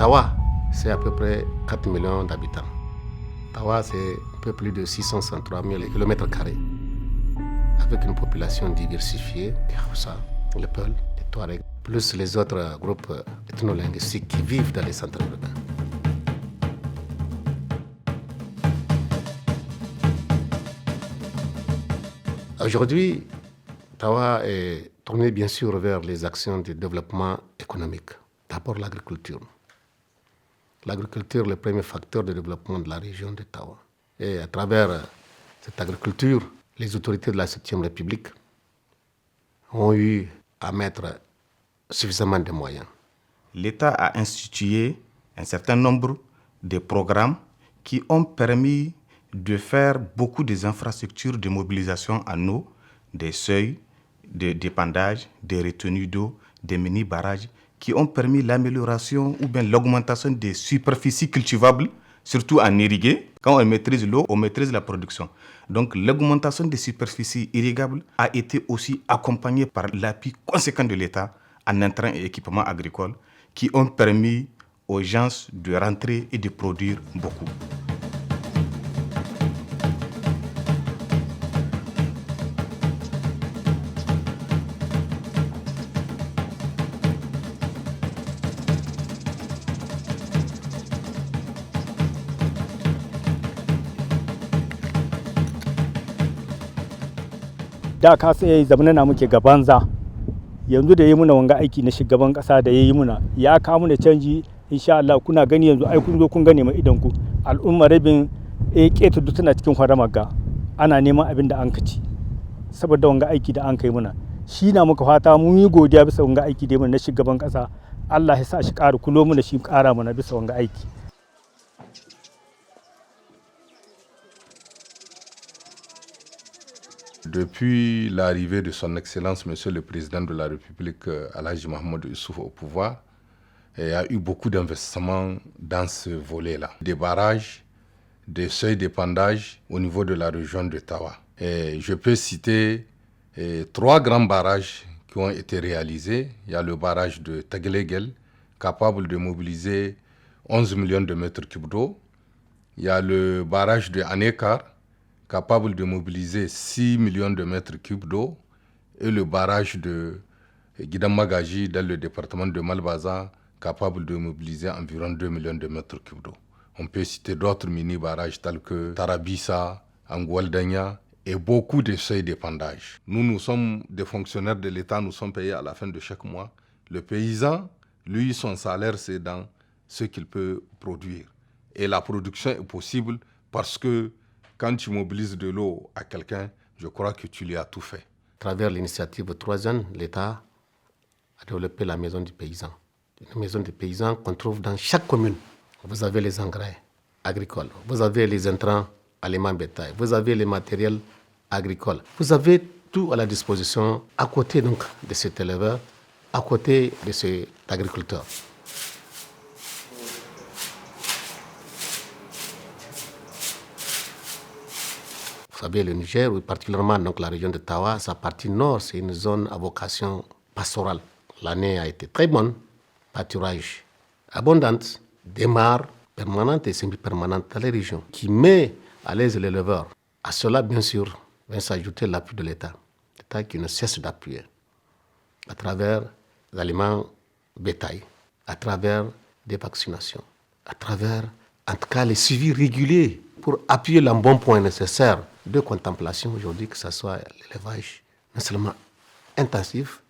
Tawa, c'est à peu près 4 millions d'habitants. Tawa, c'est un peu plus de 663 000 km², avec une population diversifiée, les Hausa, les Peul, les Touaregs, plus les autres groupes ethno-linguistiques qui vivent dans les centres urbains. Aujourd'hui, Tawa est tourné bien sûr vers les actions de développement économique. D'abord l'agriculture. L'agriculture est le premier facteur de développement de la région de Tawa. Et à travers cette agriculture, les autorités de la 7e République ont eu à mettre suffisamment de moyens. L'État a institué un certain nombre de programmes qui ont permis de faire beaucoup des infrastructures de mobilisation en eau, des seuils de dépandage, des retenues d'eau, des mini-barrages, qui ont permis l'amélioration ou bien l'augmentation des superficies cultivables, surtout en irrigué. Quand on maîtrise l'eau, on maîtrise la production. Donc l'augmentation des superficies irrigables a été aussi accompagnée par l'appui conséquent de l'État en intrants et équipements agricoles qui ont permis aux gens de rentrer et de produire beaucoup. Da ka sai zamanana muke gabanza yanzu da yi muna wanga aiki na shugaban kasa da yayi muna ya kawo muna canji insha Allah kuna gani yanzu ai kun zo kun gane mai idan ku al'umma rabin keto duk tana cikin haramar ga ana neman abin da an kaci saboda wanga aiki da an kai muna shi na muka fata mun yi godiya bisa wanga aiki da muna na shugaban kasa Allah ya sa shi ƙara kulo muna shi ƙara mana bisa wanga aiki. Depuis l'arrivée de son Excellence, Monsieur le Président de la République, Alhaji Mahamadou Issoufou au pouvoir, il y a eu beaucoup d'investissements dans ce volet-là. Des barrages, des seuils d'épandage au niveau de la région de Tawa. Et je peux citer 3 grands barrages qui ont été réalisés. Il y a le barrage de Tagelegel, capable de mobiliser 11 millions de mètres cubes d'eau. Il y a le barrage de Anekar, capable de mobiliser 6 millions de mètres cubes d'eau, et le barrage de Guidamagaji dans le département de Malbaza, capable de mobiliser environ 2 millions de mètres cubes d'eau. On peut citer d'autres mini-barrages tels que Tarabissa, Angoualdania et beaucoup de seuils d'épandage. Nous sommes des fonctionnaires de l'État, nous sommes payés à la fin de chaque mois. Le paysan, lui, son salaire, c'est dans ce qu'il peut produire. Et la production est possible parce que quand tu mobilises de l'eau à quelqu'un, je crois que tu lui as tout fait. À travers l'initiative 3 jeunes, l'État a développé la maison du paysan. Une maison du paysan qu'on trouve dans chaque commune. Vous avez les engrais agricoles, vous avez les intrants aliments bétail, vous avez les matériels agricoles. Vous avez tout à la disposition à côté donc de cet éleveur, à côté de cet agriculteur. Vous savez, le Niger, particulièrement donc la région de Tawa, sa partie nord, c'est une zone à vocation pastorale. L'année a été très bonne, pâturage abondante, des mares permanentes et semi-permanentes dans les régions, qui met à l'aise l'éleveur. À cela, bien sûr, vient s'ajouter l'appui de l'État. L'État qui ne cesse d'appuyer à travers les aliments bétail, à travers des vaccinations, à travers, en tout cas, les suivis réguliers pour appuyer l'embonpoint nécessaire de contemplation aujourd'hui, que ce soit l'élevage non seulement intensif,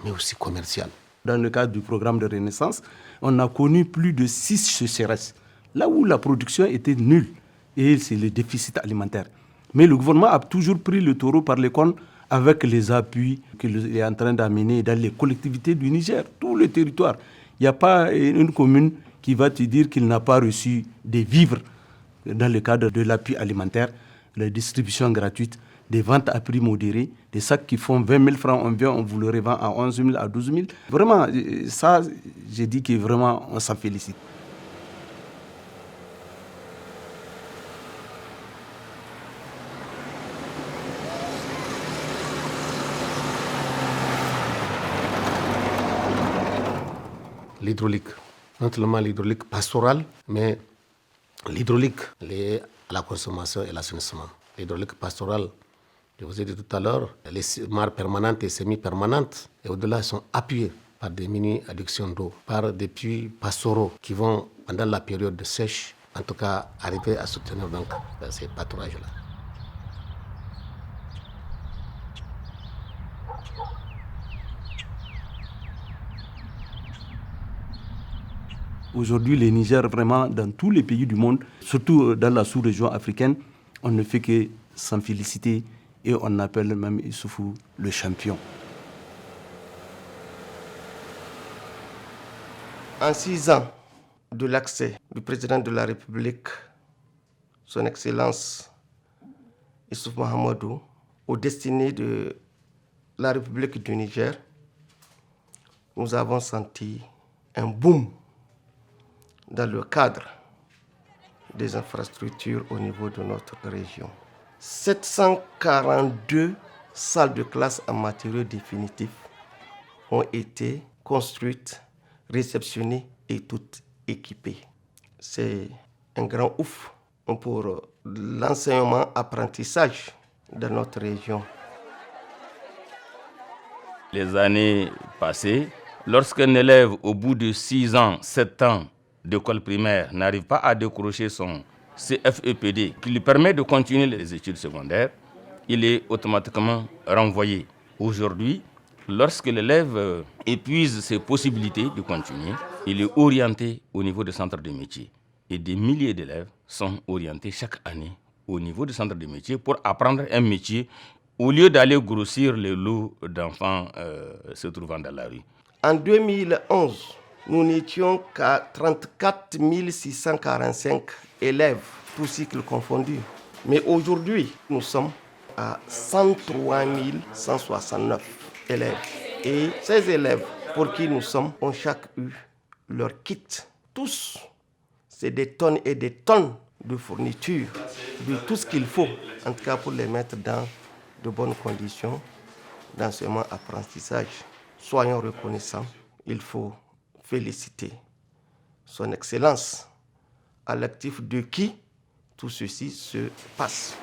mais aussi commercial. Dans le cadre du programme de Renaissance, on a connu plus de 6 sécheresses, là où la production était nulle, et c'est le déficit alimentaire. Mais le gouvernement a toujours pris le taureau par les cornes avec les appuis qu'il est en train d'amener dans les collectivités du Niger, tout le territoire. Il n'y a pas une commune qui va te dire qu'il n'a pas reçu des vivres dans le cadre de l'appui alimentaire, la distribution gratuite, des ventes à prix modéré, des sacs qui font 20 000 francs, on vous le revend à 11 000, à 12 000. Vraiment, ça, j'ai dit que vraiment, on s'en félicite. L'hydraulique. non seulement l'hydraulique pastorale, mais l'hydraulique liée à la consommation et l'assainissement. L'hydraulique pastorale, je vous ai dit tout à l'heure, les mares permanentes et semi-permanentes, et au-delà, elles sont appuyées par des mini-adductions d'eau, par des puits pastoraux qui vont, pendant la période de sèche, en tout cas, arriver à soutenir donc ces pâturages-là. Aujourd'hui, le Niger, vraiment, dans tous les pays du monde, surtout dans la sous-région africaine, on ne fait que s'en féliciter et on appelle même Issoufou le champion. En 6 ans de l'accès du président de la République, son Excellence Issoufou Mahamadou, aux destinées de la République du Niger, nous avons senti un boom dans le cadre des infrastructures au niveau de notre région. 742 salles de classe en matériaux définitifs ont été construites, réceptionnées et toutes équipées. C'est un grand ouf pour l'enseignement-apprentissage dans notre région. Les années passées, lorsqu'un élève au bout de 6 ans, 7 ans d'école primaire n'arrive pas à décrocher son CFEPD qui lui permet de continuer les études secondaires, il est automatiquement renvoyé. Aujourd'hui, lorsque l'élève épuise ses possibilités de continuer, il est orienté au niveau des centres de métiers. Et des milliers d'élèves sont orientés chaque année au niveau des centres de métiers pour apprendre un métier au lieu d'aller grossir les lots d'enfants se trouvant dans la rue. En 2011, nous n'étions qu'à 34 645 élèves, tous cycles confondus. Mais aujourd'hui, nous sommes à 103 169 élèves. Et ces élèves pour qui nous sommes ont chaque eu leur kit. Tous, c'est des tonnes et des tonnes de fournitures, de tout ce qu'il faut, en tout cas pour les mettre dans de bonnes conditions d'enseignement-apprentissage. Soyons reconnaissants, il faut féliciter son Excellence, à l'actif de qui tout ceci se passe.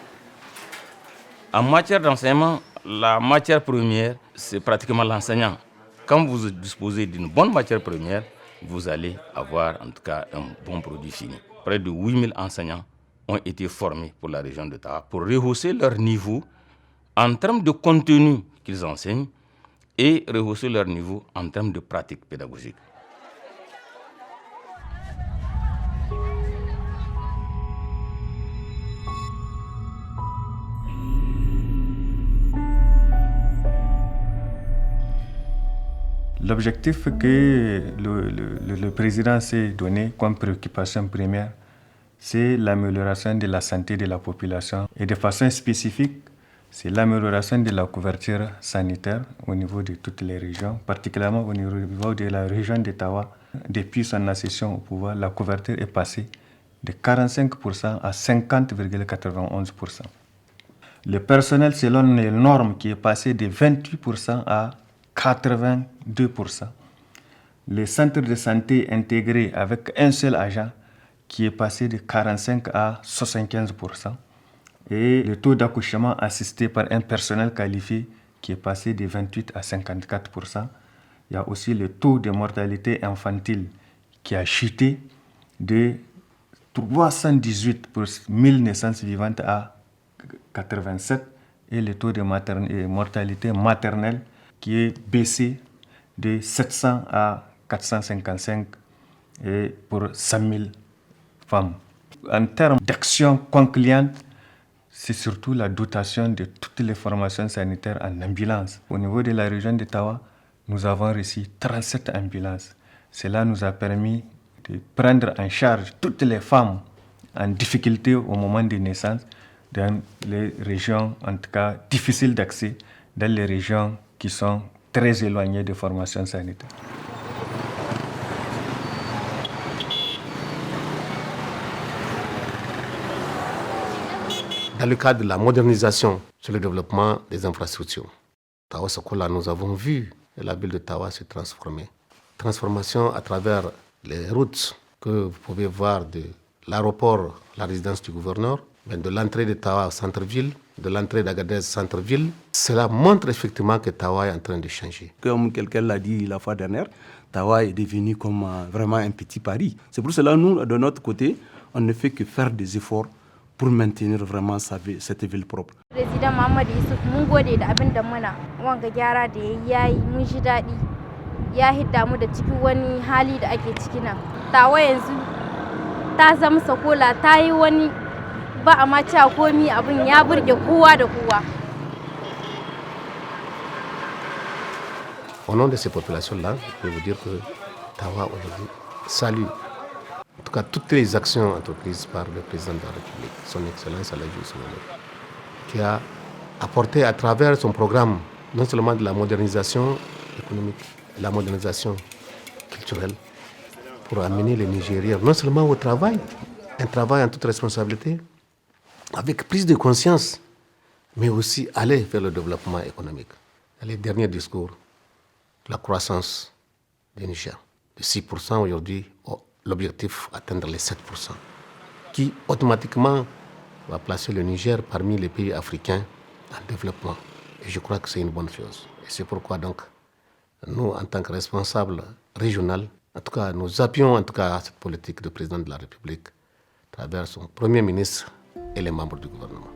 En matière d'enseignement, la matière première, c'est pratiquement l'enseignant. Quand vous disposez d'une bonne matière première, vous allez avoir en tout cas un bon produit fini. Près de 8000 enseignants ont été formés pour la région de Tawa pour rehausser leur niveau en termes de contenu qu'ils enseignent et rehausser leur niveau en termes de pratique pédagogique. L'objectif que le président s'est donné comme préoccupation première, c'est l'amélioration de la santé de la population. Et de façon spécifique, c'est l'amélioration de la couverture sanitaire au niveau de toutes les régions, particulièrement au niveau de la région de Tawa. Depuis son accession au pouvoir, la couverture est passée de 45% à 50,91%. Le personnel, selon les normes, qui est passé de 28% à 82%. Les centres de santé intégrés avec un seul agent qui est passé de 45 à 75%. Et le taux d'accouchement assisté par un personnel qualifié qui est passé de 28 à 54%. Il y a aussi le taux de mortalité infantile qui a chuté de 318 pour 1000 naissances vivantes à 87 et le taux de mortalité maternelle qui est baissé de 700 à 455 et pour 100 000 femmes. En termes d'action concluante, c'est surtout la dotation de toutes les formations sanitaires en ambulance. Au niveau de la région de Tawa, nous avons reçu 37 ambulances. Cela nous a permis de prendre en charge toutes les femmes en difficulté au moment de naissance dans les régions, en tout cas difficiles d'accès, dans les régions qui sont très éloignées des formations sanitaires. Dans le cadre de la modernisation sur le développement des infrastructures, Tawa Sokola, nous avons vu la ville de Tawa se transformer. Transformation à travers Les routes que vous pouvez voir de l'aéroport, la résidence du gouverneur, de l'entrée de Tawa au centre-ville, de l'entrée d'Agadez centre-ville, cela montre effectivement que Tawa est en train de changer. Comme quelqu'un l'a dit la fois dernière, Tawa est devenu comme vraiment un petit Paris. C'est pour cela, nous, de notre côté, on ne fait que faire des efforts pour maintenir vraiment cette ville propre. Président Mohamed Issouf, mun gode da abin da muna wanga gyara da yayi mun ji daɗi. Ya hidda mu da cikin wani hali da ake ciki nan. Tawa yanzu ta zama sakola, ta yi wani ba a ma cewa komi, abin ya burge kowa da kowa. Au nom de ces populations-là, je peux vous dire que Tawa aujourd'hui salue en tout cas toutes les actions entreprises par le président de la République, son Excellence Alhaji Ousmane, qui a apporté à travers son programme non seulement de la modernisation économique, la modernisation culturelle, pour amener les Nigériens non seulement au travail, un travail en toute responsabilité, avec plus de conscience, mais aussi aller vers le développement économique. Les derniers discours, la croissance du Niger, de 6% aujourd'hui, l'objectif atteindre les 7%, qui automatiquement va placer le Niger parmi les pays africains en développement. Et je crois que c'est une bonne chose. Et c'est pourquoi donc, nous, en tant que responsables régionaux, en tout cas, nous appuyons en tout cas cette politique du président de la République à travers son Premier ministre et les membres du gouvernement.